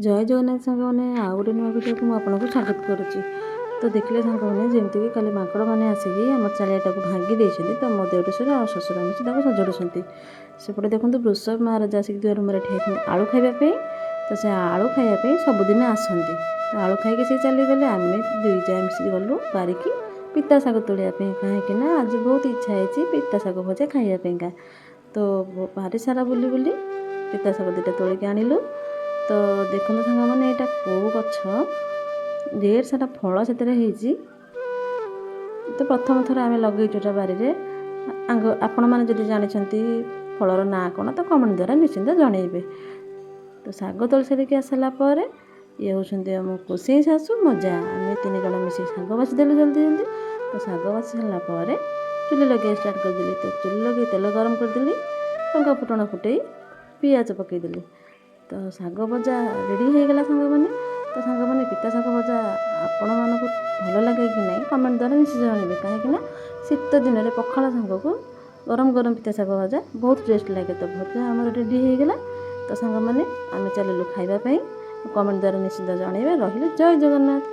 ଜୟ ଜଗନ୍ନାଥ ସାଙ୍ଗମାନେ, ଆଉ ଗୋଟେ ନୂଆ ଭିଡ଼ିଓକୁ ମୁଁ ଆପଣଙ୍କୁ ସ୍ୱାଗତ କରୁଛି। ତ ଦେଖିଲେ ସାଙ୍ଗମାନେ, ଯେମିତିକି କାଲି ମାଙ୍କଡ଼ମାନେ ଆସିକି ଆମ ଚାଳିଆଟାକୁ ଭାଙ୍ଗି ଦେଇଛନ୍ତି। ତ ମୋ ଦେଢ଼ଶୁର ଆଉ ଶ୍ୱଶୁର ମିଶି ତାକୁ ସଜାଡ଼ୁଛନ୍ତି। ସେପଟେ ଦେଖନ୍ତୁ ବୃଷଭ ମହାରାଜ ଆସିକି ଦୁଆର ମୁହଁରେ ଠିଆ ହେଇଛନ୍ତି ଆଳୁ ଖାଇବା ପାଇଁ। ତ ସେ ଆଳୁ ଖାଇବା ପାଇଁ ସବୁଦିନ ଆସନ୍ତି। ତ ଆଳୁ ଖାଇକି ସେ ଚାଲିଗଲେ। ଆମେ ଦୁଇ ଯା ମିଶିକି ଗଲୁ ବାରିକି ପିତା ଶାଗ ତୋଳିବା ପାଇଁ, କାହିଁକି ନା ଆଜି ବହୁତ ଇଚ୍ଛା ହେଇଛି ପିତା ଶାଗ ଭଜା ଖାଇବା ପାଇଁକା। ତ ବାରି ସାରା ବୁଲି ବୁଲି ପିତା ଶାଗ ଦୁଇଟା ତୋଳିକି ଆଣିଲୁ। ତ ଦେଖନ୍ତୁ ସାଙ୍ଗମାନେ, ଏଇଟା କେଉଁ ଗଛ, ଢେର ସାରା ଫଳ ସେଥିରେ ହେଇଛି। ତ ପ୍ରଥମ ଥର ଆମେ ଲଗେଇଛୁ ଏଟା ବାରିରେ। ଆପଣମାନେ ଯଦି ଜାଣିଛନ୍ତି ଫଳର ନାଁ କ'ଣ ତ କମେଣ୍ଟ ଦ୍ୱାରା ନିଶ୍ଚିନ୍ତ ଜଣାଇବେ। ତ ଶାଗ ତୋଳି ସାରିକି ଆସିଲା ପରେ ଇଏ ହେଉଛନ୍ତି ଆମ କୋଶେଇ ଶାଶୁ, ମୋ ଯା। ଆମେ 3 ଜଣ ମିଶିକି ଶାଗ ବାଛିଦେଲୁ ଜଲ୍ଦି ଜଲ୍ଦି। ତ ଶାଗ ବାଛି ସାରିଲା ପରେ ଚୁଲି ଲଗାଇବା ଷ୍ଟାର୍ଟ କରିଦେଲି। ତ ଚୁଲି ଲଗାଇ ତେଲ ଗରମ କରିଦେଲି, ଟଙ୍କା ଫୁଟଣ ଫୁଟେଇ ପିଆଜ ପକାଇଦେଲି। ତ ଶାଗ ଭଜା ରେଡ଼ି ହେଇଗଲା ସାଙ୍ଗମାନେ। ତ ସାଙ୍ଗମାନେ, ପିତା ଶାଗ ଭଜା ଆପଣମାନଙ୍କୁ ଭଲ ଲାଗେ କି ନାହିଁ କମେଣ୍ଟ ଦ୍ୱାରା ନିଶ୍ଚିତ ଜଣାଇବେ, କାହିଁକିନା ଶୀତ ଦିନରେ ପଖାଳ ସାଙ୍ଗକୁ ଗରମ ଗରମ ପିତା ଶାଗ ଭଜା ବହୁତ ଟେଷ୍ଟ ଲାଗେ। ତ ଭଜା ଆମର ରେଡ଼ି ହେଇଗଲା। ତ ସାଙ୍ଗମାନେ, ଆମେ ଚାଲିଲୁ ଖାଇବା ପାଇଁ। କମେଣ୍ଟ ଦ୍ୱାରା ନିଶ୍ଚିତ ଜଣାଇବେ। ରହିଲେ ଜୟ ଜଗନ୍ନାଥ।